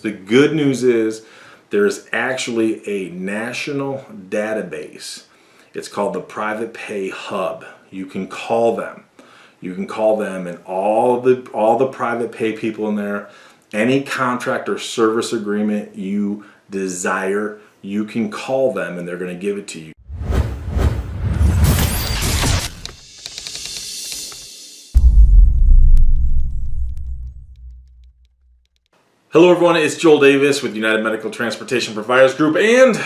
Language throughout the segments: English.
The good news is there's actually a national database. It's called the Private Pay Hub. You can call them. You can call them, and all the private pay people in there, any contract or service agreement you desire, you can call them and they're going to give it to you. Hello everyone, it's Joel Davis with United Medical Transportation Providers Group, and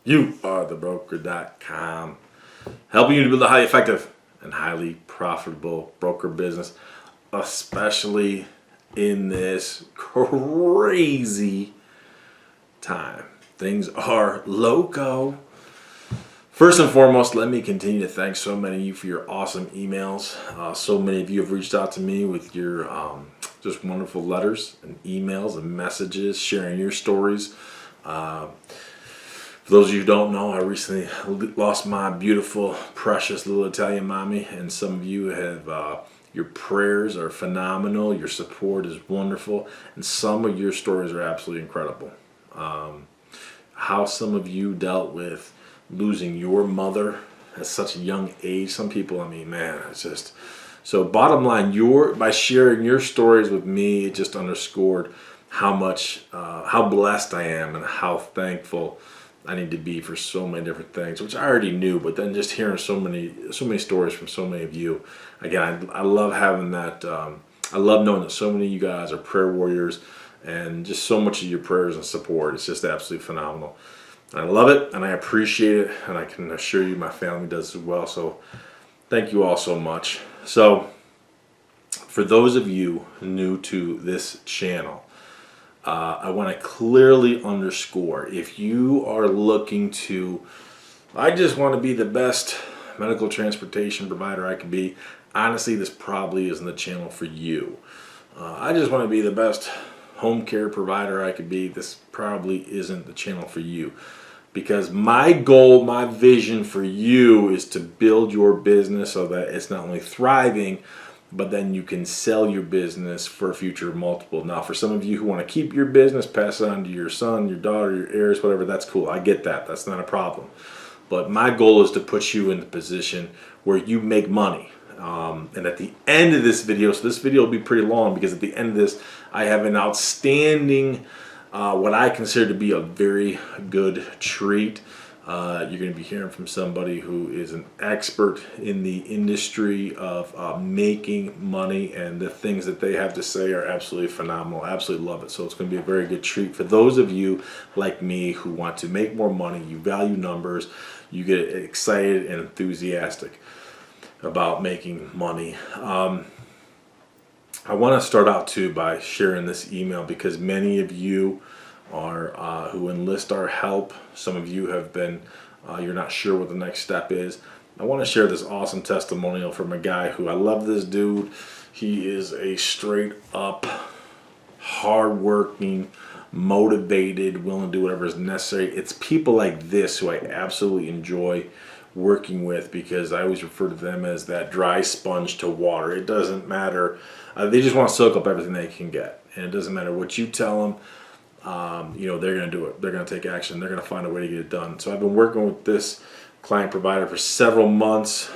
you are the broker.com, helping you to build a highly effective and highly profitable broker business, especially in this crazy time. Things are loco. First and foremost, let me continue to thank so many of you for your awesome emails. So many of you have reached out to me with your just wonderful letters and emails and messages, sharing your stories. For those of you who don't know, I recently lost my beautiful, precious little Italian mommy, and some of you have, your prayers are phenomenal, your support is wonderful, and some of your stories are absolutely incredible. How some of you dealt with losing your mother at such a young age. Some people, I mean, man, it's just... So bottom line, by sharing your stories with me, it just underscored how blessed I am and how thankful I need to be for so many different things, which I already knew, but then just hearing so many stories from so many of you. Again, I love having that, I love knowing that so many of you guys are prayer warriors, and just so much of your prayers and support. It's just absolutely phenomenal. I love it and I appreciate it, and I can assure you my family does as well. So thank you all so much. So for those of you new to this channel, I want to clearly underscore, if you are looking to, I just want to be the best medical transportation provider I can be, honestly, this probably isn't the channel for you. I just want to be the best home care provider I could be, this probably isn't the channel for you. Because my goal, my vision for you is to build your business so that it's not only thriving, but then you can sell your business for future multiple. Now, for some of you who want to keep your business, pass it on to your son, your daughter, your heirs, whatever, that's cool. I get that. That's not a problem. But my goal is to put you in the position where you make money. And at the end of this video, so this video will be pretty long, because at the end of this, I have an outstanding, what I consider to be a very good treat. You're going to be hearing from somebody who is an expert in the industry of making money, and the things that they have to say are absolutely phenomenal. Absolutely love it. So it's going to be a very good treat for those of you like me who want to make more money. You value numbers. You get excited and enthusiastic about making money. I want to start out too by sharing this email, because many of you are who enlist our help. Some of you have been, you're not sure what the next step is. I want to share this awesome testimonial from a guy who, I love this dude. He is a straight up, hardworking, motivated, willing to do whatever is necessary. It's people like this who I absolutely enjoy working with, because I always refer to them as that dry sponge to water. It doesn't matter. They just want to soak up everything they can get, and it doesn't matter what you tell them. You know, they're going to do it. They're going to take action. They're going to find a way to get it done. So I've been working with this client provider for several months.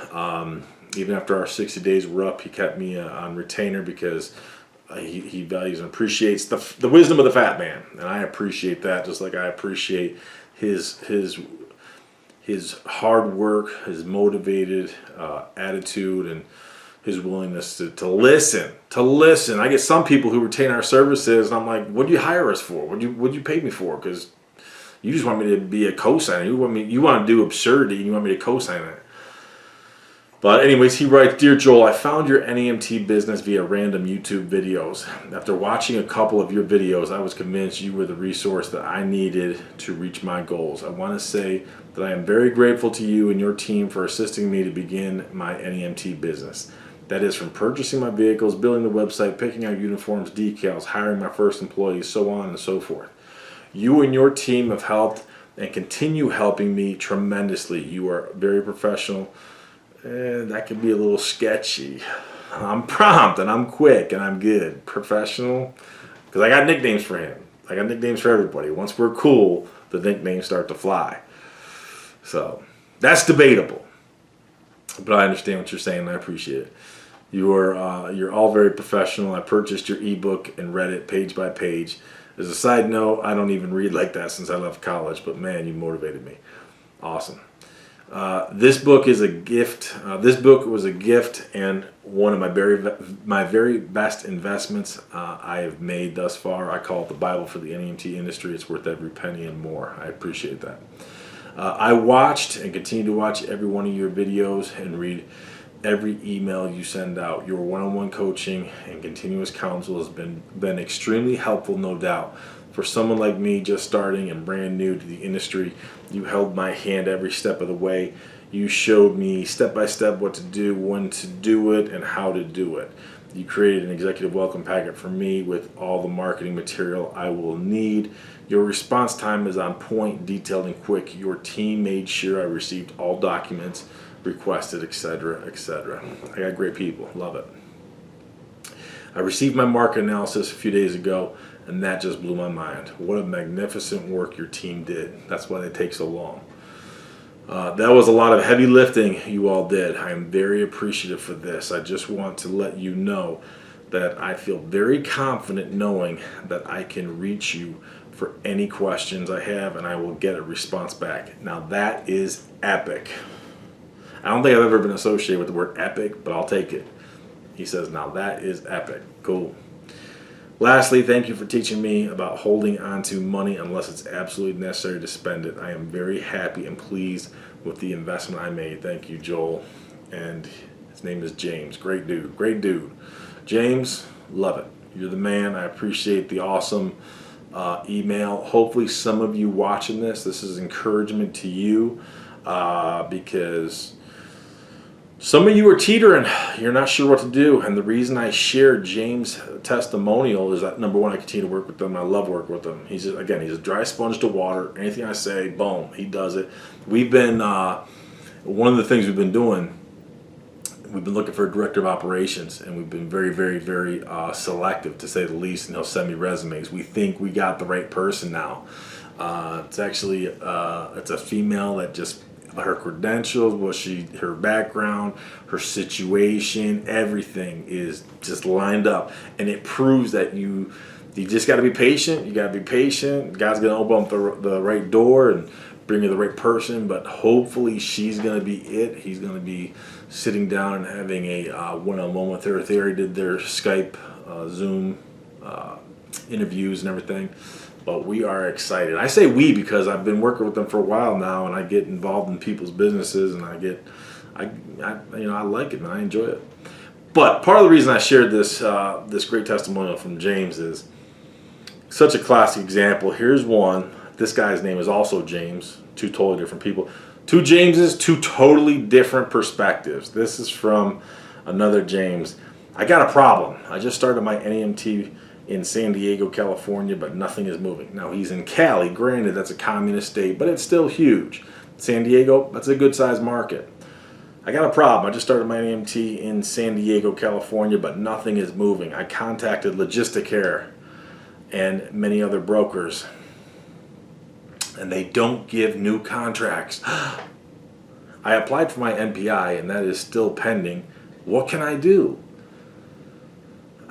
Even after our 60 days were up, he kept me on retainer, because he values and appreciates the wisdom of the fat man, and I appreciate that, just like I appreciate his hard work, his motivated attitude, and his willingness to listen. I get some people who retain our services, and I'm like, what do you hire us for? What do you pay me for? Because you just want me to be a cosigner. You want to do absurdity, and you want me to co-sign it. But anyways, he writes, "Dear Joel, I found your NEMT business via random YouTube videos. After watching a couple of your videos, I was convinced you were the resource that I needed to reach my goals. I want to say that I am very grateful to you and your team for assisting me to begin my NEMT business. That is, from purchasing my vehicles, building the website, picking out uniforms, decals, hiring my first employees, so on and so forth. You and your team have helped and continue helping me tremendously. You are very professional. That can be a little sketchy. I'm prompt and I'm quick and I'm good. Professional, because I got nicknames for him. I got nicknames for everybody. Once we're cool, the nicknames start to fly. So that's debatable. But I understand what you're saying, and I appreciate it. You're all very professional. I purchased your ebook and read it page by page. As a side note, I don't even read like that since I left college, but man, you motivated me. Awesome. This book is a gift. This book was a gift and one of my very best investments I have made thus far. I call it the Bible for the NEMT industry. It's worth every penny and more. I appreciate that. I watched and continue to watch every one of your videos and read every email you send out. Your one-on-one coaching and continuous counsel has been extremely helpful, no doubt. For someone like me just starting and brand new to the industry, you held my hand every step of the way. You showed me step by step what to do, when to do it, and how to do it. You created an executive welcome packet for me with all the marketing material I will need. Your response time is on point, detailed, and quick. Your team made sure I received all documents requested, etc., etc. I got great people. Love it. I received my market analysis a few days ago, and that just blew my mind. What a magnificent work your team did. That's why they take so long. That was a lot of heavy lifting you all did. I am very appreciative for this. I just want to let you know that I feel very confident knowing that I can reach you for any questions I have, and I will get a response back. Now that is epic. I don't think I've ever been associated with the word epic, but I'll take it. He says, now that is epic. Cool. Lastly, thank you for teaching me about holding on to money unless it's absolutely necessary to spend it. I am very happy and pleased with the investment I made. Thank you, Joel. And his name is James. Great dude. Great dude. James, love it. You're the man. I appreciate the awesome email. Hopefully some of you watching this is encouragement to you because some of you are teetering. You're not sure what to do. And the reason I shared James' testimonial is that, number one, I continue to work with him. I love working with him. He's a dry sponge to water. Anything I say, boom, he does it. We've been, one of the things we've been doing, we've been looking for a director of operations, and we've been very, very, very selective, to say the least, and he'll send me resumes. We think we got the right person now. It's actually, it's a female that just, her credentials, her background, her situation, everything is just lined up, and it proves that you just got to be patient. You got to be patient. God's gonna open up the right door and bring you the right person, but hopefully she's gonna be it. He's gonna be sitting down and having a one-on-one with her. They already did their Skype, Zoom interviews and everything. But we are excited. I say we because I've been working with them for a while now, and I get involved in people's businesses, and I like it, man. I enjoy it. But part of the reason I shared this this great testimonial from James is such a classic example. Here's one. This guy's name is also James. Two totally different people. Two Jameses, two totally different perspectives. This is from another James. I got a problem. I just started my NEMT in San Diego, California, but nothing is moving. Now he's in Cali. Granted, that's a communist state, but it's still huge. San Diego, that's a good sized market. I got a problem. I just started my NEMT in San Diego, California, but nothing is moving. I contacted Logisticare and many other brokers, and they don't give new contracts. I applied for my NPI, and that is still pending. What can I do?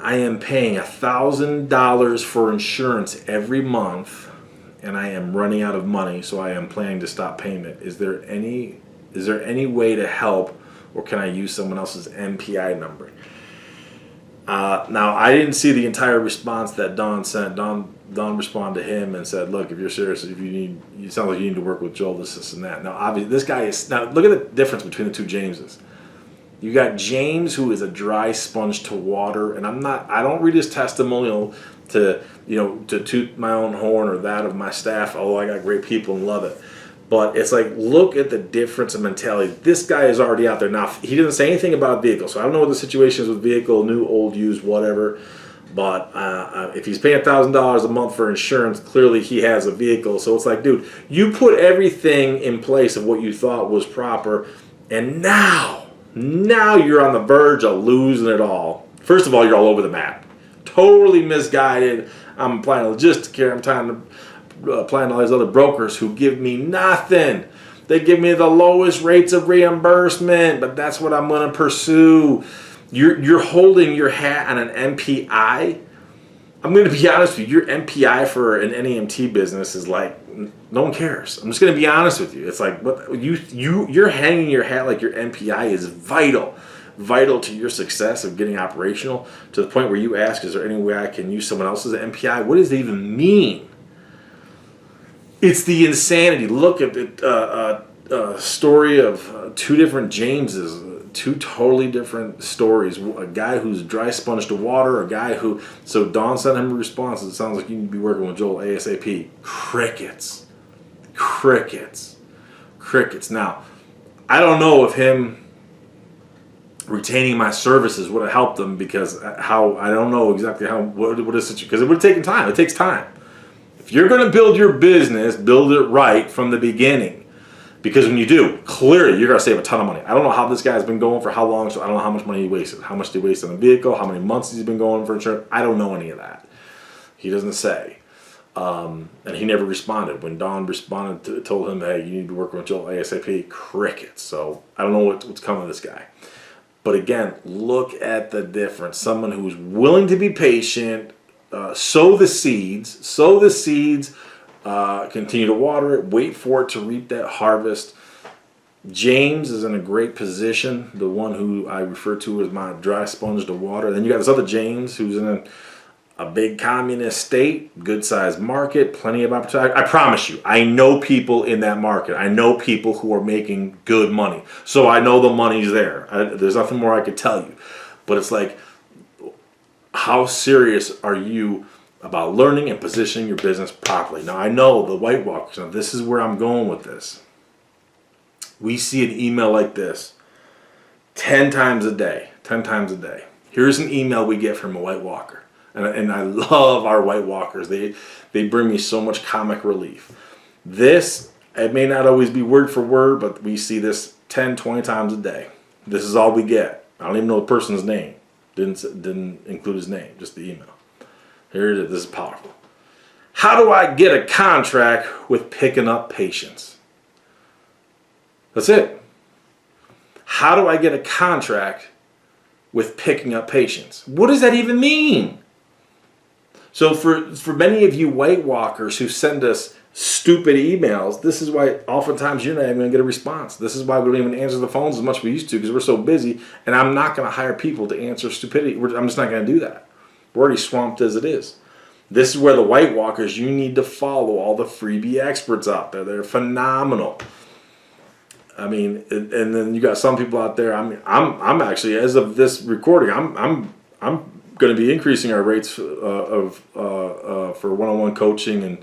I am paying $1,000 for insurance every month, and I am running out of money, so I am planning to stop payment. Is there any way to help, or can I use someone else's NPI number? Now, I didn't see the entire response that Don sent. Don responded to him and said, look, if you're serious, if you need, it sounds like you need to work with Joel, this and that. Now, obviously, this guy is, now look at the difference between the two Jameses. You got James, who is a dry sponge to water, and I don't read his testimonial to toot my own horn or that of my staff. Oh, I got great people and love it. But it's like, look at the difference in mentality. This guy is already out there. Now, he didn't say anything about a vehicle, so I don't know what the situation is with vehicle, new, old, used, whatever. But if he's paying $1,000 a month for insurance, clearly he has a vehicle. So it's like, dude, you put everything in place of what you thought was proper, and now you're on the verge of losing it all. First of all, you're all over the map. Totally misguided I'm applying to logistic care. I'm trying to applying to all these other brokers who give me nothing. They give me the lowest rates of reimbursement, but that's what I'm going to pursue. You're holding your hat on an MPI. I'm going to be honest with you. Your MPI for an NEMT business is like, no one cares. I'm just going to be honest with you. It's like, what you're hanging your hat like your MPI is vital to your success of getting operational, to the point where you ask, is there any way I can use someone else's MPI? What does it even mean? It's the insanity. Look at the story of two different Jameses, two totally different stories. A guy who's dry sponge to water, a guy who... So Dawn sent him a response. It sounds like you need to be working with Joel ASAP. Crickets. Now, I don't know if him retaining my services would have helped them, because I don't know exactly what is it, because it would have taken time. It takes time. If you're going to build your business, build it right from the beginning. Because when you do, clearly you're going to save a ton of money. I don't know how this guy's been going for how long, so I don't know how much money he wasted. How much did he waste on a vehicle, how many months he's been going for insurance. I don't know any of that. He doesn't say. And he never responded. When Dawn responded, told him, hey, you need to work with Joel ASAP, crickets. So I don't know what's coming to this guy. But again, look at the difference. Someone who's willing to be patient, sow the seeds, continue to water it, wait for it to reap that harvest. James is in a great position, the one who I refer to as my dry sponge to water. Then you got this other James who's in a big communist state, good sized market, plenty of opportunity. I promise you, I know people in that market. I know people who are making good money. So I know the money's there. There's nothing more I could tell you. But it's like, how serious are you about learning and positioning your business properly? Now, I know the White Walkers. Now, this is where I'm going with this. We see an email like this 10 times a day. 10 times a day. Here's an email we get from a White Walker. And I love our White Walkers. They bring me so much comic relief. This, it may not always be word for word, but we see this 10, 20 times a day. This is all we get. I don't even know the person's name. Didn't include his name, just the email. Here it is. This is powerful. How do I get a contract with picking up patients? That's it. How do I get a contract with picking up patients? What does that even mean? So for many of you White Walkers who send us stupid emails, this is why oftentimes you're not even going to get a response. This is why we don't even answer the phones as much as we used to, because we're so busy, and I'm not going to hire people to answer stupidity. I'm just not going to do that. We're already swamped as it is. This is where the White Walkers, you need to follow all the freebie experts out there. They're phenomenal. I mean, and then you got some people out there. I mean, I'm actually, as of this recording, I'm going to be increasing our rates for one-on-one coaching and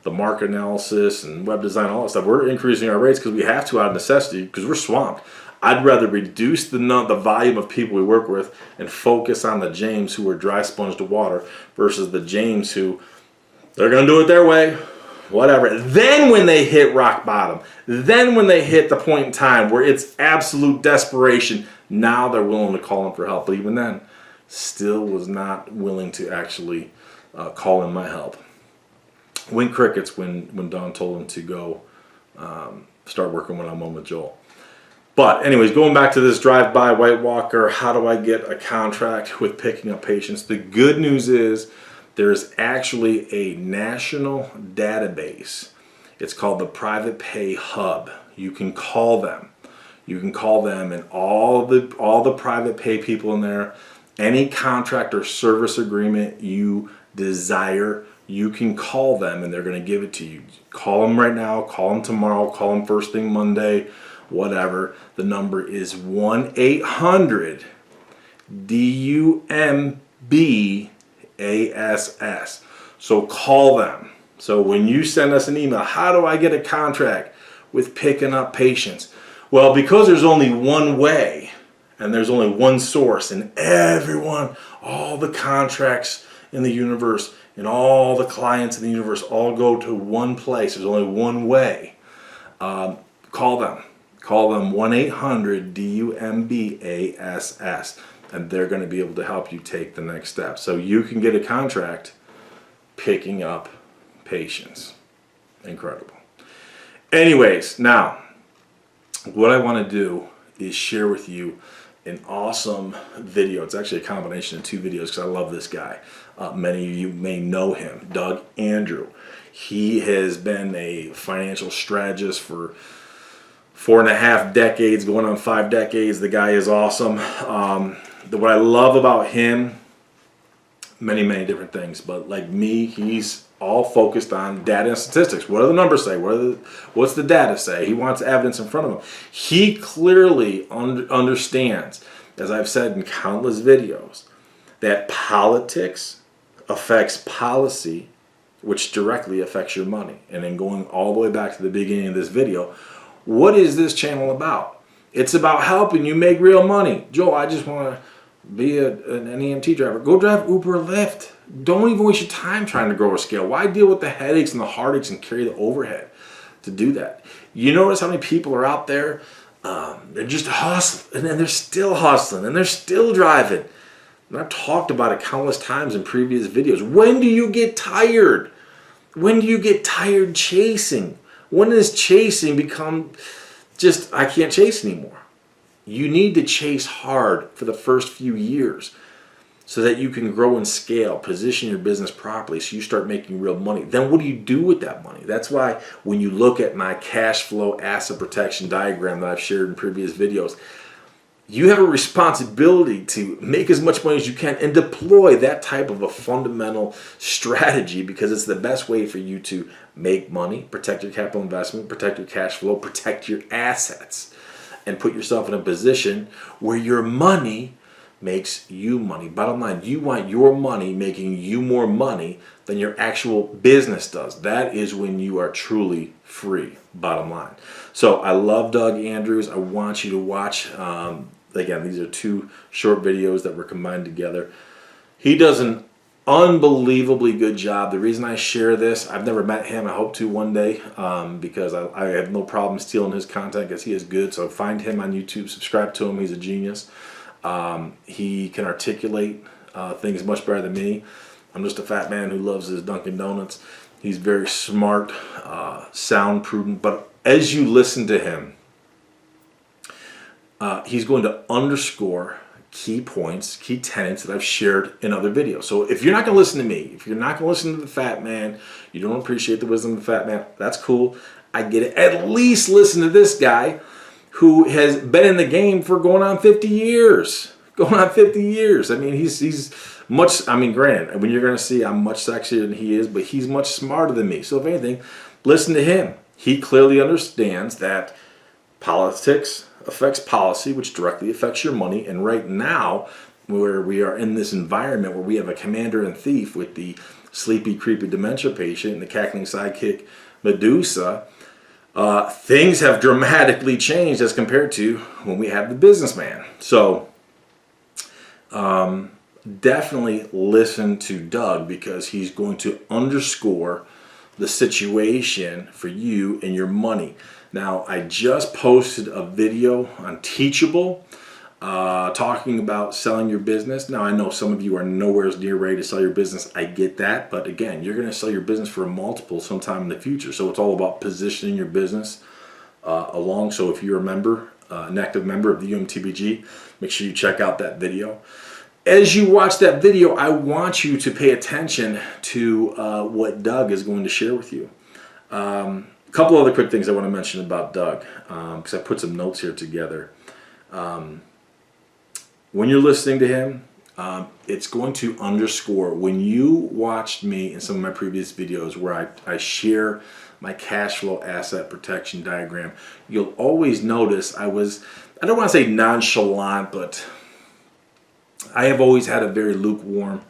the market analysis and web design, all that stuff. We're increasing our rates because we have to out of necessity, because we're swamped. I'd rather reduce the volume of people we work with and focus on the James who are dry sponge to water versus the James who, they're going to do it their way, whatever. Then when they hit rock bottom, then when they hit the point in time where it's absolute desperation, now they're willing to call in for help. But even then, still was not willing to actually call in my help. Went crickets when Dawn told him to go start working one-on-one with Joel. But anyways, going back to this drive-by White Walker, how do I get a contract with picking up patients? The good news is there's actually a national database. It's called the Private Pay Hub. You can call them. You can call them, and all the private pay people in there, any contract or service agreement you desire, you can call them and they're going to give it to you. Call them right now, call them tomorrow, call them first thing Monday, whatever. The number is 1-800-DUMBASS. So call them. So when you send us an email, how do I get a contract with picking up patients? Well, because there's only one way and there's only one source, and everyone, all the contracts in the universe and all the clients in the universe all go to one place. There's only one way. Call them. Call them 1-800-DUMBASS, and they're going to be able to help you take the next step. So you can get a contract picking up patients. Incredible. Anyways, now what I want to do is share with you an awesome video. It's actually a combination of two videos because I love this guy. Many of you may know him, Doug Andrew. He has been a financial strategist for 4.5 decades, going on 5 decades. The guy is awesome. What I love about him, many different things, but like me, he's all focused on data and statistics. What do the numbers say? What's the data say? He wants evidence in front of him. He clearly understands, as I've said in countless videos, that politics affects policy, which directly affects your money. And then going all the way back to the beginning of this video, what is this channel about? It's about helping you make real money. Joel, I just want to be an NEMT driver. Go drive Uber or Lyft. Don't even waste your time trying to grow or scale. Why deal with the headaches and the heartaches and carry the overhead to do that? You notice how many people are out there, they're just hustling, and then they're still hustling, and they're still driving. And I've talked about it countless times in previous videos. When do you get tired? When do you get tired chasing? When does chasing become just, I can't chase anymore? You need to chase hard for the first few years so that you can grow and scale, position your business properly so you start making real money. Then what do you do with that money? That's why when you look at my cash flow asset protection diagram that I've shared in previous videos, you have a responsibility to make as much money as you can and deploy that type of a fundamental strategy, because it's the best way for you to make money, protect your capital investment, protect your cash flow, protect your assets, and put yourself in a position where your money makes you money. Bottom line, you want your money making you more money than your actual business does. That is when you are truly free, bottom line. So I love Doug Andrews. I want you to watch. Again, these are 2 short videos that were combined together. He does an unbelievably good job. The reason I share this, I've never met him. I hope to one day, because I have no problem stealing his content because he is good. So find him on YouTube, subscribe to him. He's a genius. He can articulate things much better than me. I'm just a fat man who loves his Dunkin' Donuts. He's very smart, sound, prudent. But as you listen to him, he's going to underscore key points, key tenets that I've shared in other videos. So if you're not going to listen to me, if you're not going to listen to the fat man, you don't appreciate the wisdom of the fat man, that's cool. I get it. At least listen to this guy who has been in the game for going on 50 years. Going on 50 years. I mean, he's much, I mean, granted, when you're going to see I'm much sexier than he is, but he's much smarter than me. So if anything, listen to him. He clearly understands that politics affects policy, which directly affects your money. And right now, where we are in this environment where we have a commander and thief with the sleepy, creepy dementia patient and the cackling sidekick Medusa, things have dramatically changed as compared to when we have the businessman. So definitely listen to Doug, because he's going to underscore the situation for you and your money. Now, I just posted a video on Teachable talking about selling your business. Now, I know some of you are nowhere near ready to sell your business. I get that. But again, you're going to sell your business for a multiple sometime in the future. So it's all about positioning your business along. So if you're a member, an active member of the UMTBG, make sure you check out that video. As you watch that video, I want you to pay attention to what Doug is going to share with you. A couple other quick things I want to mention about Doug, because I put some notes here together. When you're listening to him, it's going to underscore, when you watched me in some of my previous videos where I share my cash flow asset protection diagram, you'll always notice I don't want to say nonchalant, but I have always had a very lukewarm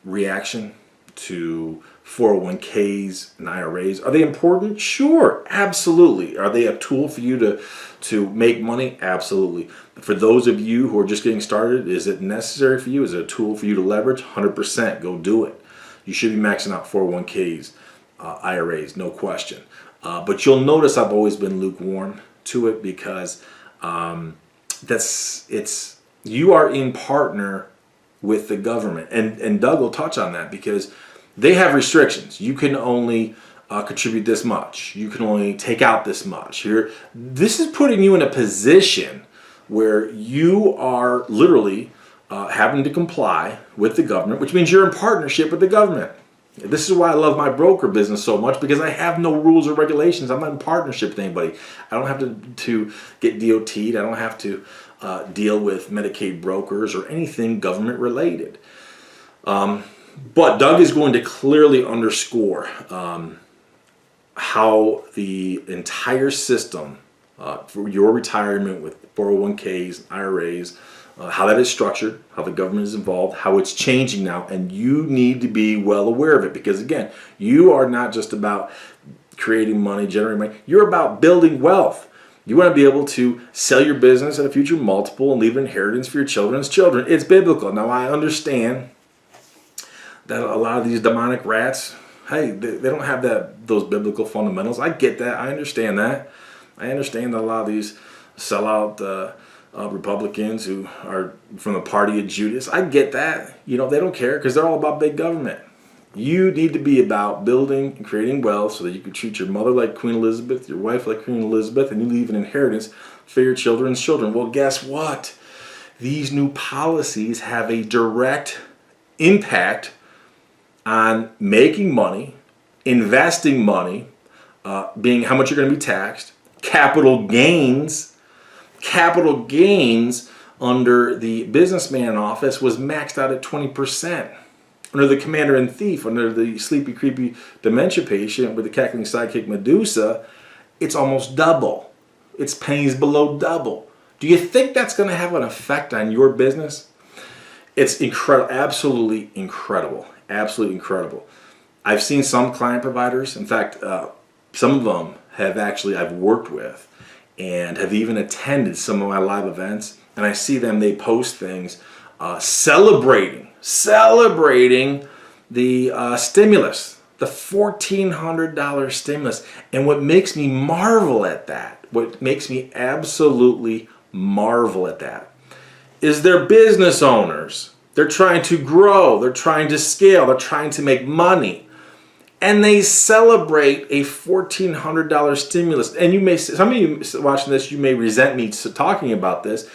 reaction to 401ks and IRAs. Are they important? Sure, absolutely. Are they a tool for you to make money? Absolutely. For those of you who are just getting started, is it necessary for you? Is it a tool for you to leverage? 100%. Go do it. You should be maxing out 401ks, IRAs, no question. But you'll notice I've always been lukewarm to it, because you are in partner with the government. And Doug will touch on that, because they have restrictions. You can only contribute this much. You can only take out this much. This is putting you in a position where you are literally having to comply with the government, which means you're in partnership with the government. This is why I love my broker business so much, because I have no rules or regulations. I'm not in partnership with anybody. I don't have to get DOT'd. I don't have to deal with Medicaid brokers or anything government related. But Doug is going to clearly underscore how the entire system for your retirement with 401ks, IRAs, how that is structured, how the government is involved, how it's changing now, and you need to be well aware of it, because again, you are not just about creating money, generating money, you're about building wealth. You want to be able to sell your business at a future multiple and leave an inheritance for your children's children. It's biblical. Now, I understand that a lot of these demonic rats, hey, they don't have those biblical fundamentals. I get that. I understand that. I understand that a lot of these sellout Republicans who are from the party of Judas, I get that. They don't care because they're all about big government. You need to be about building and creating wealth so that you can treat your mother like Queen Elizabeth, your wife like Queen Elizabeth, and you leave an inheritance for your children's children. Well, guess what? These new policies have a direct impact on making money, investing money, being how much you're going to be taxed, capital gains under the businessman office was maxed out at 20%. Under the commander-in-thief, under the sleepy, creepy dementia patient with the cackling sidekick Medusa, it's almost double. It's pennies below double. Do you think that's going to have an effect on your business? It's incredible, absolutely incredible, absolutely incredible. I've seen some client providers, in fact, some of them I've worked with and have even attended some of my live events, and I see them, they post things celebrating the stimulus, the $1,400 stimulus. And what makes me marvel at that, what makes me absolutely marvel at that, is they're business owners. They're trying to grow, they're trying to scale, they're trying to make money. And they celebrate a $1,400 stimulus. And some of you watching this, you may resent me talking about this,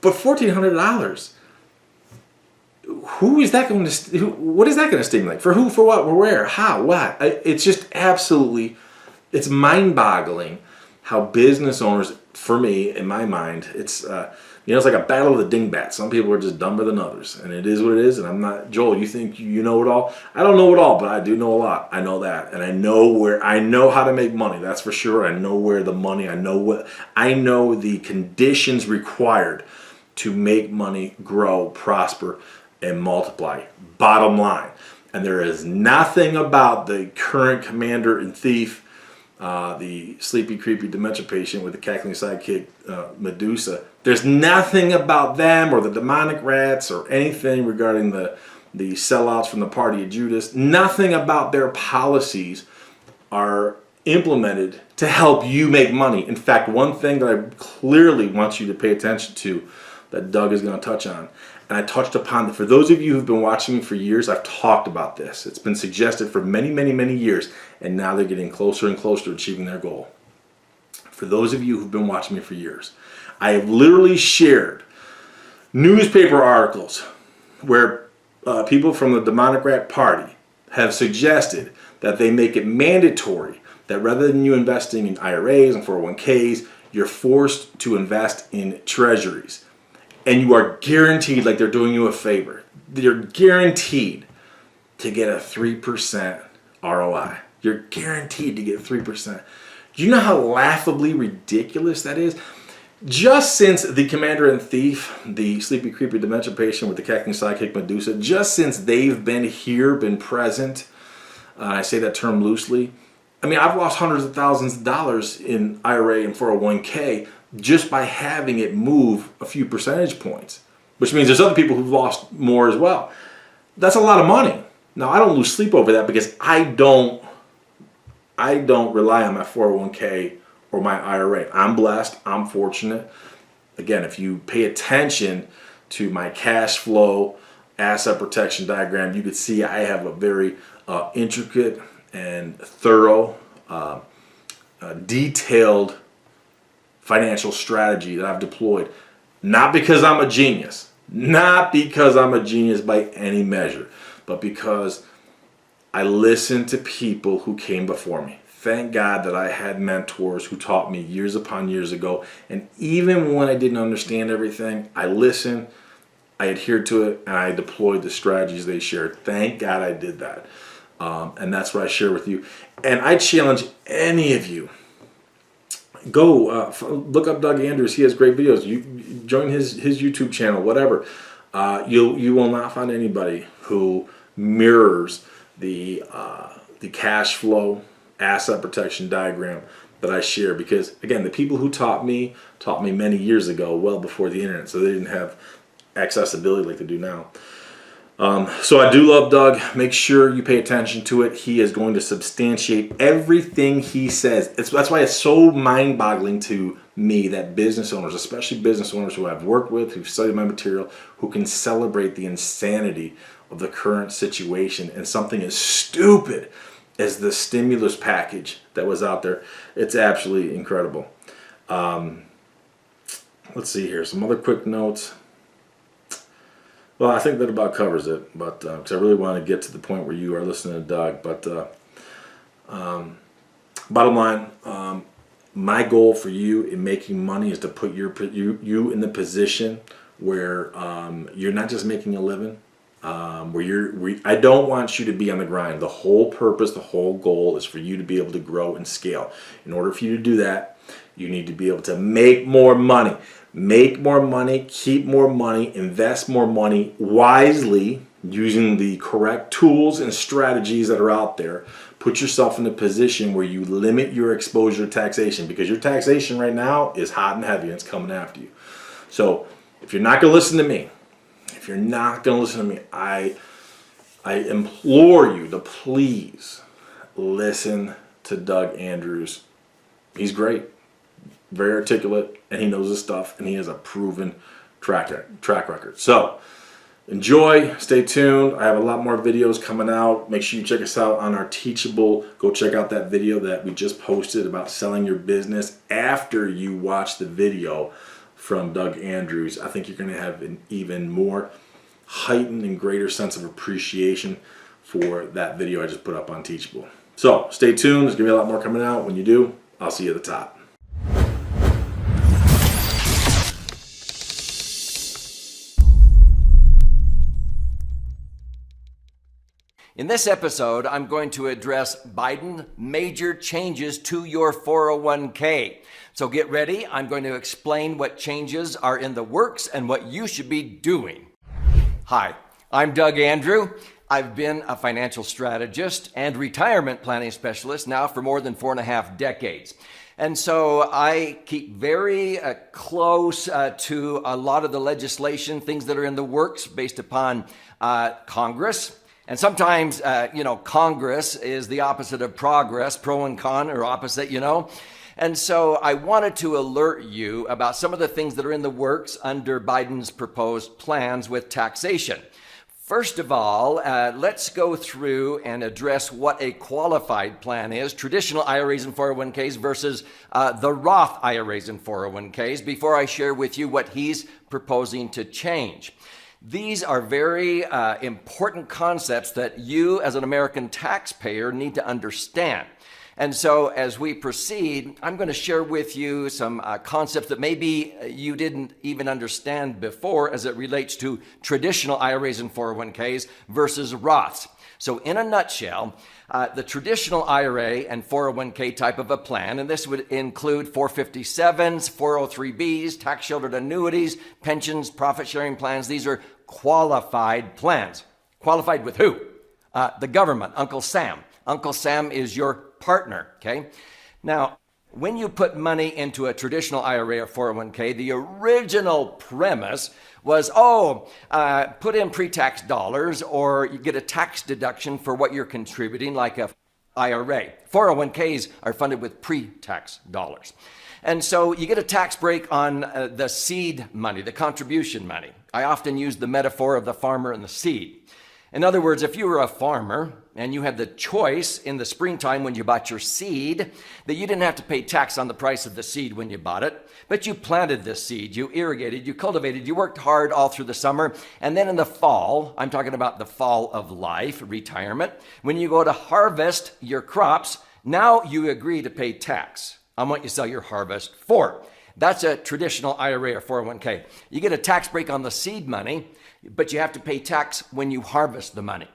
but $1,400. What is that going to stimulate? For who, for what, where, how, what? It's just absolutely, it's mind-boggling how business owners, for me, in my mind, it's it's like a battle of the dingbats. Some people are just dumber than others, and it is what it is. And I'm not, Joel, you think you know it all? I don't know it all, but I do know a lot. I know that, and I know how to make money. That's for sure. I know where the money. I know the conditions required to make money, grow, prosper, and multiply. Bottom line. And there is nothing about the current commander-in-thief, the sleepy, creepy dementia patient with the cackling sidekick, Medusa. There's nothing about them or the demonic rats or anything regarding the sellouts from the party of Judas. Nothing about their policies are implemented to help you make money. In fact, one thing that I clearly want you to pay attention to that Doug is going to touch on, and I touched upon it. For those of you who've been watching me for years, I've talked about this. It's been suggested for many, many, many years, and now they're getting closer and closer to achieving their goal. For those of you who've been watching me for years, I have literally shared newspaper articles where people from the demonic rat party have suggested that they make it mandatory that rather than you investing in IRAs and 401ks, you're forced to invest in treasuries. And you are guaranteed, like they're doing you a favor, you're guaranteed to get a 3% ROI. You're guaranteed to get 3%. Do you know how laughably ridiculous that is? Just since the commander-in-thief, the sleepy, creepy dementia patient with the cackling sidekick Medusa, just since they've been present, I say that term loosely, I mean, I've lost hundreds of thousands of dollars in IRA and 401k just by having it move a few percentage points, which means there's other people who've lost more as well. That's a lot of money. Now, I don't lose sleep over that because I don't rely on my 401k or my IRA. I'm blessed. I'm fortunate. Again, if you pay attention to my cash flow asset protection diagram, you could see I have a very intricate and thorough, detailed financial strategy that I've deployed. Not because I'm a genius, not because I'm a genius by any measure, but because I listened to people who came before me. Thank God that I had mentors who taught me years upon years ago. And even when I didn't understand everything, I listened, I adhered to it, and I deployed the strategies they shared. Thank God I did that. And that's what I share with you. And I challenge any of you, go look up Doug Andrews. He has great videos. You join his YouTube channel, whatever. You will not find anybody who mirrors the cash flow asset protection diagram that I share, because again, the people who taught me many years ago, well before the internet, so they didn't have accessibility like they do now. So I do love Doug. Make sure you pay attention to it. He is going to substantiate everything he says. That's why it's so mind-boggling to me that business owners, especially business owners who I've worked with, who've studied my material, who can celebrate the insanity of the current situation and something as stupid as the stimulus package that was out there. It's absolutely incredible. Let's see here. Some other quick notes. Well, I think that about covers it, but because I really want to get to the point where you are listening to Doug. But bottom line, my goal for you in making money is to put you in the position where you're not just making a living. I don't want you to be on the grind. The whole purpose, the whole goal is for you to be able to grow and scale. In order for you to do that, you need to be able to make more money. Make more money, keep more money, invest more money wisely using the correct tools and strategies that are out there. Put yourself in a position where you limit your exposure to taxation, because your taxation right now is hot and heavy and it's coming after you. So if you're not going to listen to me, I implore you to please listen to Doug Andrews. He's great. Very articulate, and he knows his stuff, and he has a proven track record. So enjoy, stay tuned. I have a lot more videos coming out. Make sure you check us out on our Teachable. Go check out that video that we just posted about selling your business after you watch the video from Doug Andrews. I think you're going to have an even more heightened and greater sense of appreciation for that video I just put up on Teachable. So stay tuned. There's going to be a lot more coming out. When you do, I'll see you at the top. In this episode, I'm going to address Biden's major changes to your 401k. So get ready. I'm going to explain what changes are in the works and what you should be doing. Hi, I'm Doug Andrew. I've been a financial strategist and retirement planning specialist now for more than 4.5 decades. And so I keep very close to a lot of the legislation, things that are in the works based upon Congress. And sometimes, Congress is the opposite of progress. Pro and con are opposite, And so I wanted to alert you about some of the things that are in the works under Biden's proposed plans with taxation. First of all, let's go through and address what a qualified plan is, traditional IRAs and 401ks versus the Roth IRAs and 401ks, before I share with you what he's proposing to change. These are very important concepts that you as an American taxpayer need to understand. And so as we proceed, I'm going to share with you some concepts that maybe you didn't even understand before as it relates to traditional IRAs and 401ks versus Roths. So in a nutshell, the traditional IRA and 401k type of a plan, and this would include 457s, 403bs, tax sheltered annuities, pensions, profit sharing plans. These are qualified plans. Qualified with who? The government, Uncle Sam. Uncle Sam is your partner, okay? Now, when you put money into a traditional IRA or 401k, the original premise was, put in pre-tax dollars or you get a tax deduction for what you're contributing, like a IRA. 401ks are funded with pre-tax dollars. And so you get a tax break on the seed money, the contribution money. I often use the metaphor of the farmer and the seed. In other words, if you were a farmer and you had the choice in the springtime when you bought your seed that you didn't have to pay tax on the price of the seed when you bought it, but you planted this seed, you irrigated, you cultivated, you worked hard all through the summer, and then in the fall, I'm talking about the fall of life, retirement, when you go to harvest your crops, now you agree to pay tax on what you sell your harvest for. That's a traditional IRA or 401k. You get a tax break on the seed money, but you have to pay tax when you harvest the money.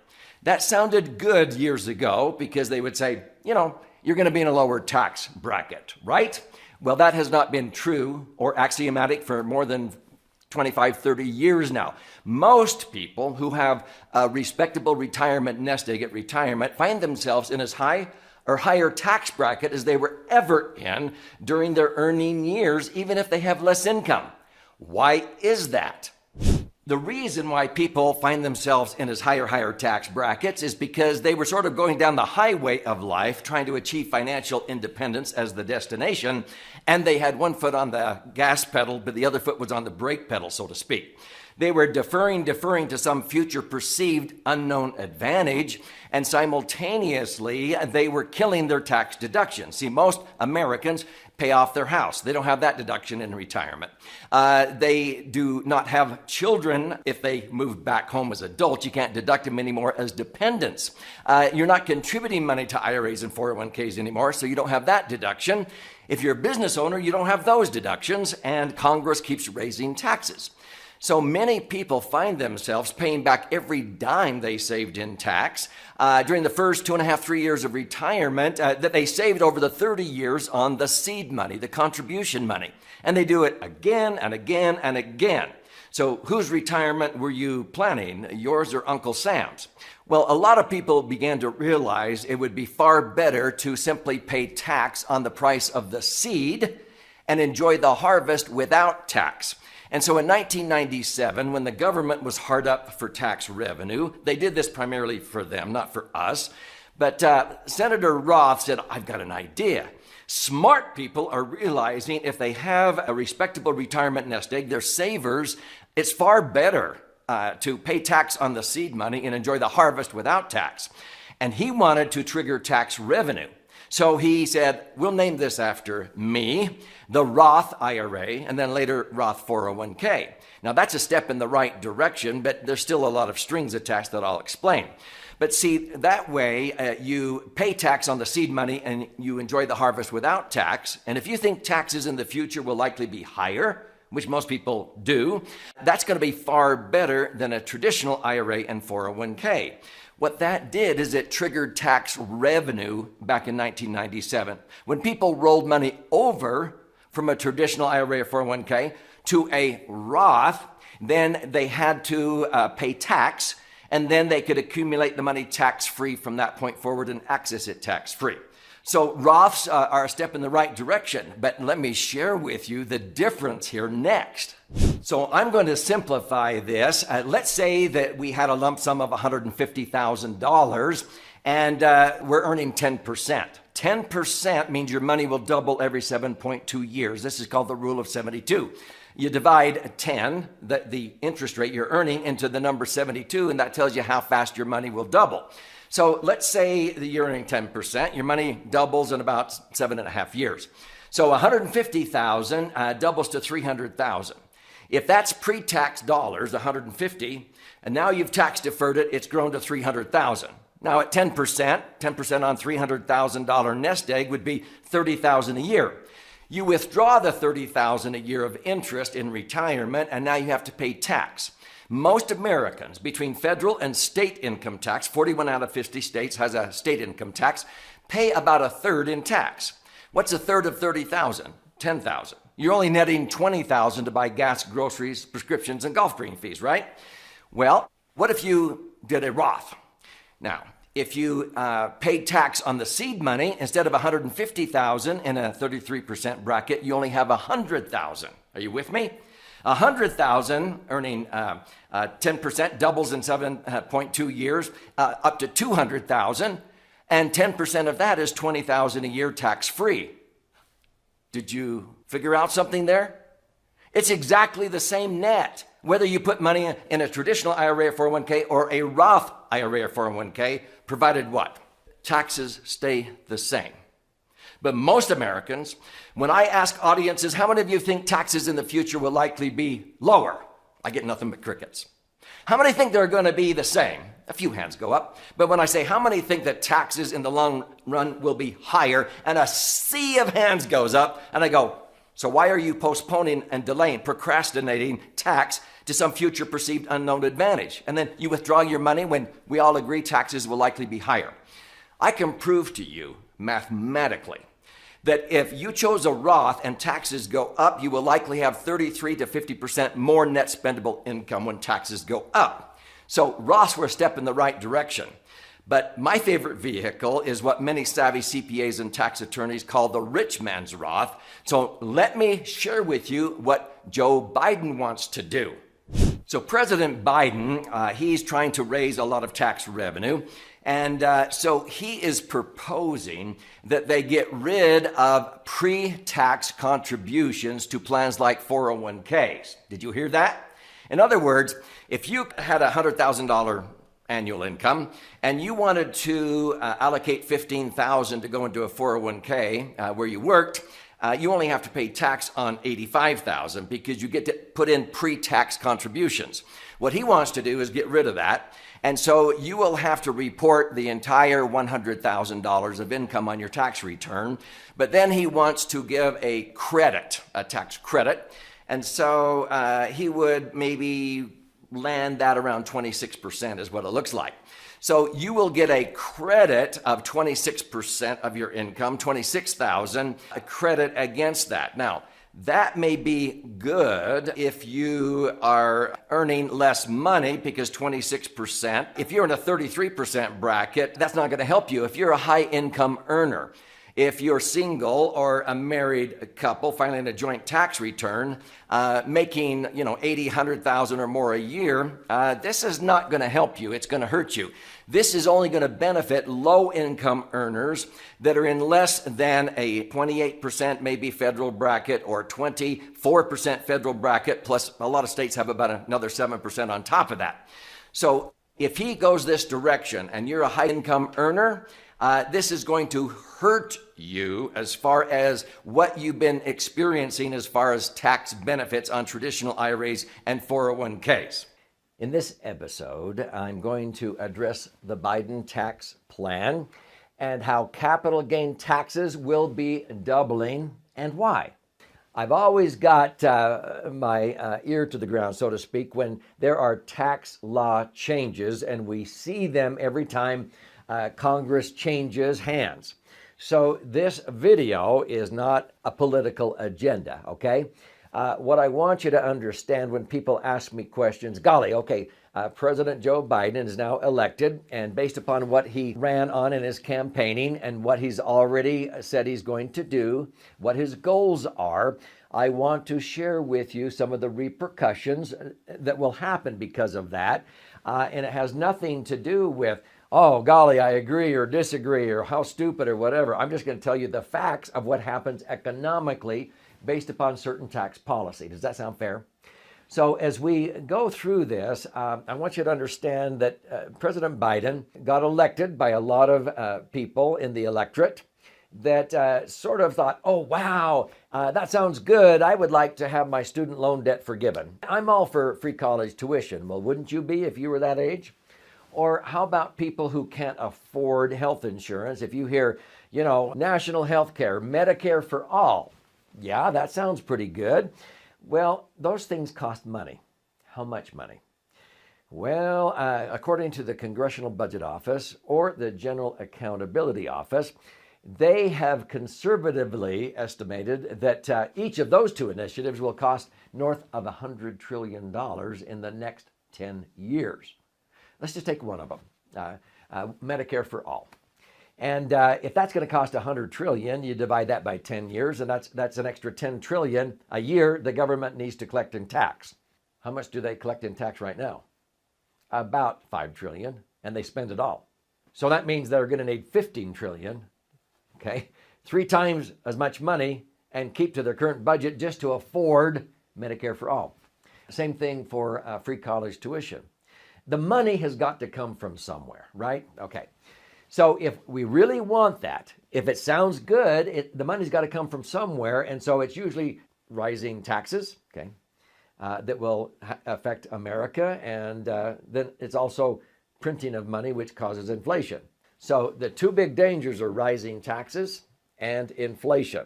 That sounded good years ago because they would say, you're going to be in a lower tax bracket, right? Well, that has not been true or axiomatic for more than 25, 30 years now. Most people who have a respectable retirement nest egg at retirement find themselves in as high or higher tax bracket as they were ever in during their earning years, even if they have less income. Why is that? The reason why people find themselves in as higher tax brackets is because they were sort of going down the highway of life, trying to achieve financial independence as the destination, and they had one foot on the gas pedal, but the other foot was on the brake pedal, so to speak. They were deferring to some future perceived unknown advantage, and simultaneously, they were killing their tax deductions. See, most Americans pay off their house. They don't have that deduction in retirement. They do not have children. If they move back home as adults, you can't deduct them anymore as dependents. You're not contributing money to IRAs and 401ks anymore, so you don't have that deduction. If you're a business owner, you don't have those deductions, and Congress keeps raising taxes. So many people find themselves paying back every dime they saved in tax during the first 2.5, 3 years of retirement that they saved over the 30 years on the seed money, the contribution money. And they do it again and again and again. So whose retirement were you planning, yours or Uncle Sam's? Well, a lot of people began to realize it would be far better to simply pay tax on the price of the seed and enjoy the harvest without tax. And so in 1997, when the government was hard up for tax revenue, they did this primarily for them, not for us. But Senator Roth said, I've got an idea. Smart people are realizing if they have a respectable retirement nest egg, they're savers, it's far better to pay tax on the seed money and enjoy the harvest without tax. And he wanted to trigger tax revenue. So he said, we'll name this after me, the Roth IRA, and then later Roth 401k. Now that's a step in the right direction, but there's still a lot of strings attached that I'll explain. But see, that way you pay tax on the seed money and you enjoy the harvest without tax. And if you think taxes in the future will likely be higher, which most people do, that's going to be far better than a traditional IRA and 401k. What that did is it triggered tax revenue back in 1997. When people rolled money over from a traditional IRA or 401k to a Roth, then they had to pay tax, and then they could accumulate the money tax-free from that point forward and access it tax-free. So Roths are a step in the right direction, but let me share with you the difference here next. So I'm going to simplify this. Let's say that we had a lump sum of $150,000 and we're earning 10%. 10% means your money will double every 7.2 years. This is called the rule of 72. You divide 10, the interest rate you're earning, into the number 72, and that tells you how fast your money will double. So let's say that you're earning 10%, your money doubles in about 7.5 years. So 150,000 doubles to 300,000. If that's pre-tax dollars, 150, and now you've tax deferred it, it's grown to 300,000. Now at 10% on $300,000 nest egg would be 30,000 a year. You withdraw the 30,000 a year of interest in retirement, and now you have to pay tax. Most Americans, between federal and state income tax, 41 out of 50 states has a state income tax, pay about a third in tax. What's a third of 30,000? 10,000. You're only netting 20,000 to buy gas, groceries, prescriptions, and golf green fees, right? Well, what if you did a Roth? Now, if you paid tax on the seed money, instead of 150,000 in a 33% bracket, you only have 100,000. Are you with me? 100,000 earning 10% doubles in 7.2 years, up to 200,000. and 10% of that is $20,000 a year tax-free. Did you figure out something there? It's exactly the same net, whether you put money in a traditional IRA or 401k or a Roth IRA or 401k, provided what? Taxes stay the same. But most Americans, when I ask audiences, how many of you think taxes in the future will likely be lower? I get nothing but crickets. How many think they're going to be the same? A few hands go up. But when I say, how many think that taxes in the long run will be higher? And a sea of hands goes up. And I go, so why are you postponing and delaying, procrastinating tax to some future perceived unknown advantage? And then you withdraw your money when we all agree taxes will likely be higher. I can prove to you mathematically that if you chose a Roth and taxes go up, you will likely have 33 to 50% more net spendable income when taxes go up. So Roths were a step in the right direction. But my favorite vehicle is what many savvy CPAs and tax attorneys call the rich man's Roth. So let me share with you what Joe Biden wants to do. So President Biden, he's trying to raise a lot of tax revenue. And so he is proposing that they get rid of pre-tax contributions to plans like 401ks. Did you hear that? In other words, if you had a $100,000 annual income and you wanted to allocate $15,000 to go into a 401k where you worked, you only have to pay tax on $85,000 because you get to put in pre-tax contributions. What he wants to do is get rid of that. And so you will have to report the entire $100,000 of income on your tax return. But then he wants to give a credit, a tax credit. And so he would maybe land that around 26% is what it looks like. So you will get a credit of 26% of your income, $26,000, a credit against that. Now, that may be good if you are earning less money because 26%, if you're in a 33% bracket, that's not going to help you. If you're a high income earner, if you're single or a married couple filing a joint tax return, making, 80, 100,000 or more a year, this is not going to help you. It's going to hurt you. This is only going to benefit low-income earners that are in less than a 28% maybe federal bracket or 24% federal bracket, plus a lot of states have about another 7% on top of that. So if he goes this direction and you're a high-income earner, this is going to hurt you as far as what you've been experiencing as far as tax benefits on traditional IRAs and 401ks. In this episode, I'm going to address the Biden tax plan and how capital gain taxes will be doubling and why. I've always got my ear to the ground, so to speak, when there are tax law changes, and we see them every time Congress changes hands. So this video is not a political agenda, okay? What I want you to understand when people ask me questions, golly, okay, President Joe Biden is now elected, and based upon what he ran on in his campaigning and what he's already said he's going to do, what his goals are, I want to share with you some of the repercussions that will happen because of that. And it has nothing to do with, oh, golly, I agree or disagree or how stupid or whatever. I'm just going to tell you the facts of what happens economically based upon certain tax policy. Does that sound fair? So as we go through this, I want you to understand that President Biden got elected by a lot of people in the electorate that sort of thought, oh, wow, that sounds good. I would like to have my student loan debt forgiven. I'm all for free college tuition. Well, wouldn't you be if you were that age? Or how about people who can't afford health insurance? If you hear, national health care, Medicare for all, yeah, that sounds pretty good. Well, those things cost money. How much money? Well, according to the Congressional Budget Office or the General Accountability Office, they have conservatively estimated that each of those two initiatives will cost north of $100 trillion in the next 10 years. Let's just take one of them, Medicare for all. And if that's going to cost $100 trillion, you divide that by 10 years, and that's an extra $10 trillion a year the government needs to collect in tax. How much do they collect in tax right now? About $5 trillion, and they spend it all. So that means they're going to need 15 trillion, okay? 3 times as much money and keep to their current budget just to afford Medicare for all. Same thing for free college tuition. The money has got to come from somewhere, right? Okay. So if we really want that, if it sounds good, the money's got to come from somewhere. And so it's usually rising taxes, okay, that will affect America. And then it's also printing of money, which causes inflation. So the 2 big dangers are rising taxes and inflation.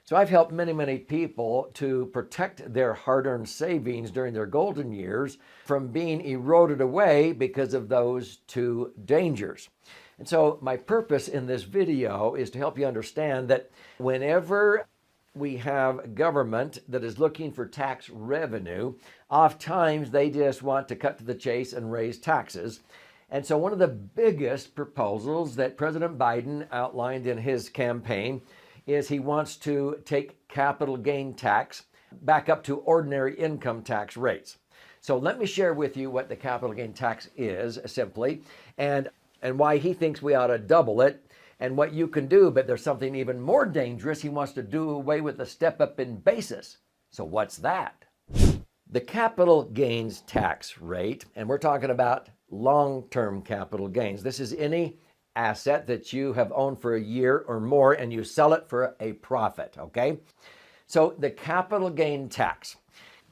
So I've helped many, many people to protect their hard-earned savings during their golden years from being eroded away because of those 2 dangers. And so my purpose in this video is to help you understand that whenever we have government that is looking for tax revenue, oftentimes they just want to cut to the chase and raise taxes. And so one of the biggest proposals that President Biden outlined in his campaign is he wants to take capital gain tax back up to ordinary income tax rates. So let me share with you what the capital gain tax is simply, and why he thinks we ought to double it, and what you can do. But there's something even more dangerous. He wants to do away with the step up in basis. So what's that? The capital gains tax rate, and we're talking about long-term capital gains. This is any asset that you have owned for a year or more and you sell it for a profit, okay? So the capital gain tax,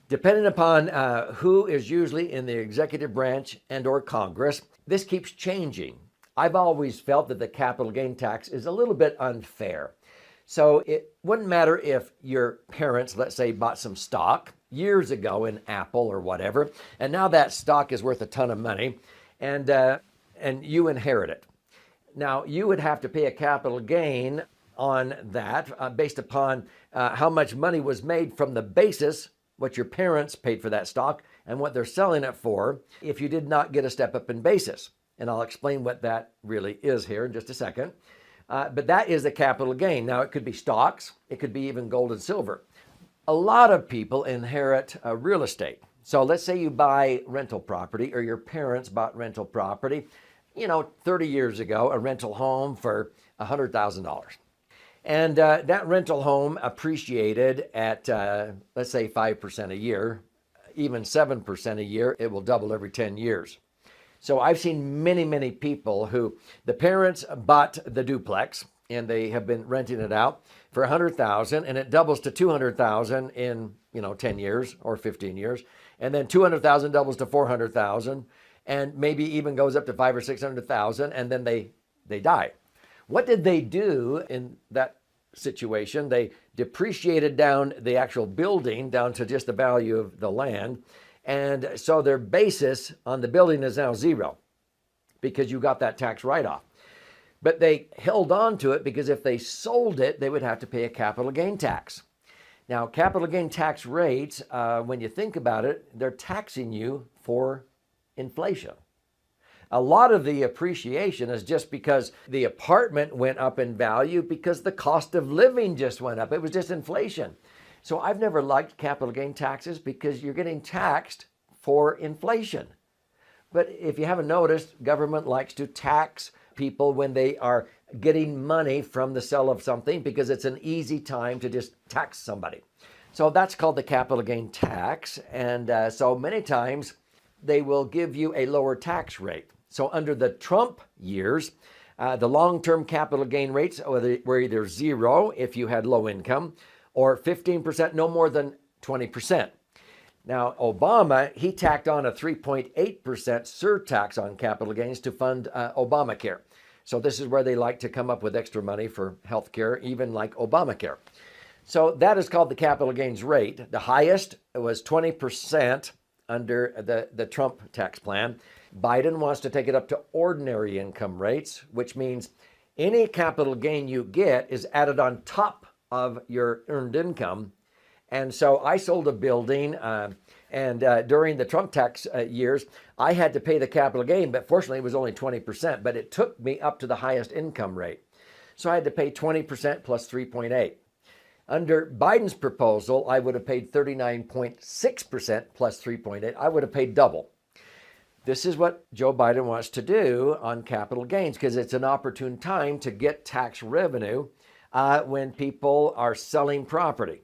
depending upon who is usually in the executive branch and or Congress, this keeps changing. I've always felt that the capital gain tax is a little bit unfair. So it wouldn't matter if your parents, let's say, bought some stock years ago in Apple or whatever, and now that stock is worth a ton of money, and you inherit it. Now, you would have to pay a capital gain on that based upon how much money was made from the basis, what your parents paid for that stock, and what they're selling it for if you did not get a step up in basis. And I'll explain what that really is here in just a second. But that is the capital gain. Now, it could be stocks. It could be even gold and silver. A lot of people inherit real estate. So let's say you buy rental property, or your parents bought rental property, 30 years ago, a rental home for $100,000. And that rental home appreciated at, let's say, 5% a year, even 7% a year. It will double every 10 years. So I've seen many, many people who the parents bought the duplex and they have been renting it out for $100,000, and it doubles to $200,000 in 10 years or 15 years, and then $200,000 doubles to $400,000. And maybe even goes up to $500,000 or $600,000, and then they die. What did they do in that situation? They depreciated down the actual building down to just the value of the land, and so their basis on the building is now 0 because you got that tax write-off. But they held on to it because if they sold it, they would have to pay a capital gain tax. Now, capital gain tax rates, when you think about it, they're taxing you for inflation. A lot of the appreciation is just because the apartment went up in value because the cost of living just went up. It was just inflation. So I've never liked capital gain taxes because you're getting taxed for inflation. But if you haven't noticed, government likes to tax people when they are getting money from the sale of something because it's an easy time to just tax somebody. So that's called the capital gain tax. And so many times they will give you a lower tax rate. So under the Trump years, the long-term capital gain rates were either 0 if you had low income, or 15%, no more than 20%. Now, Obama, he tacked on a 3.8% surtax on capital gains to fund Obamacare. So this is where they like to come up with extra money for health care, even like Obamacare. So that is called the capital gains rate. The highest was 20% under the Trump tax plan. Biden wants to take it up to ordinary income rates, which means any capital gain you get is added on top of your earned income. And so I sold a building, and during the Trump tax years, I had to pay the capital gain, but fortunately it was only 20%, but it took me up to the highest income rate. So I had to pay 20% plus 3.8. Under Biden's proposal, I would have paid 39.6% plus 3.8. I would have paid double. This is what Joe Biden wants to do on capital gains because it's an opportune time to get tax revenue when people are selling property.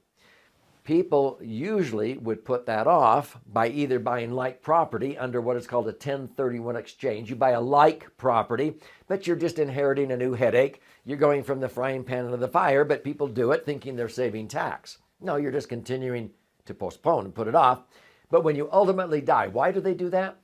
People usually would put that off by either buying like property under what is called a 1031 exchange. You buy a like property, but you're just inheriting a new headache. You're going from the frying pan into the fire, but people do it thinking they're saving tax. No, you're just continuing to postpone and put it off. But when you ultimately die, why do they do that?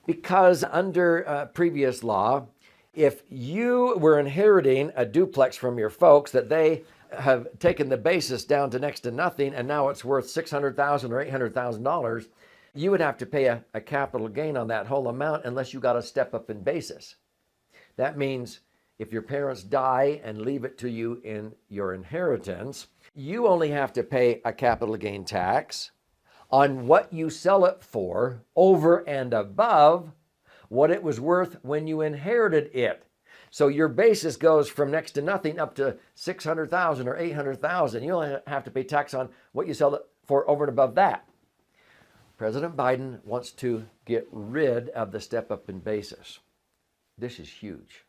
Because under previous law, if you were inheriting a duplex from your folks that they have taken the basis down to next to nothing and now it's worth $600,000 or $800,000, you would have to pay a capital gain on that whole amount unless you got a step up in basis. That means if your parents die and leave it to you in your inheritance, you only have to pay a capital gain tax on what you sell it for over and above what it was worth when you inherited it. So your basis goes from next to nothing up to $600,000 or $800,000. You only have to pay tax on what you sell it for over and above that. President Biden wants to get rid of the step up in basis. This is huge.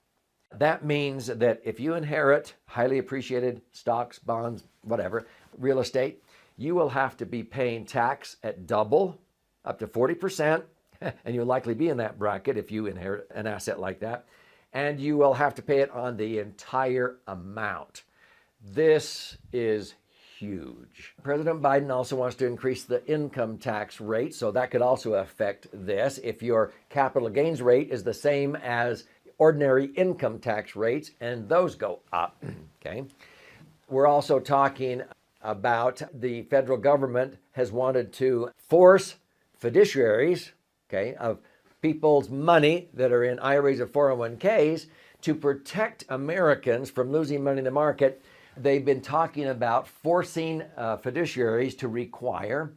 That means that if you inherit highly appreciated stocks, bonds, whatever, real estate, you will have to be paying tax at double, up to 40%, and you'll likely be in that bracket if you inherit an asset like that. And you will have to pay it on the entire amount. This is huge. President Biden also wants to increase the income tax rate, so that could also affect this. If your capital gains rate is the same as ordinary income tax rates, and those go up, okay? We're also talking about the federal government has wanted to force fiduciaries, okay, of people's money that are in IRAs or 401ks to protect Americans from losing money in the market. They've been talking about forcing fiduciaries to require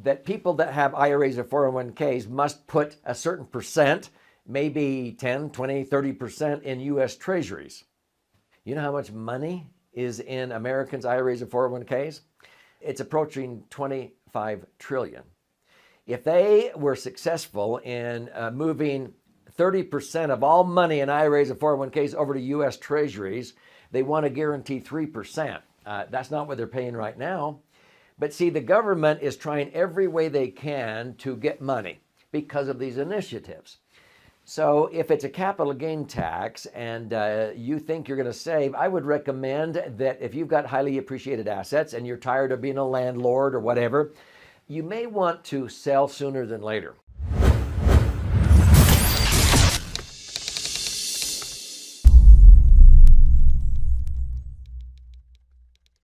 that people that have IRAs or 401ks must put a certain percent, maybe 10, 20, 30% in U.S. Treasuries. You know how much money is in Americans' IRAs or 401ks? It's approaching 25 trillion. If they were successful in moving 30% of all money in IRAs and 401ks over to U.S. Treasuries, they want to guarantee 3%. That's not what they're paying right now. But see, the government is trying every way they can to get money because of these initiatives. So if it's a capital gain tax and you think you're going to save, I would recommend that if you've got highly appreciated assets and you're tired of being a landlord or whatever, you may want to sell sooner than later.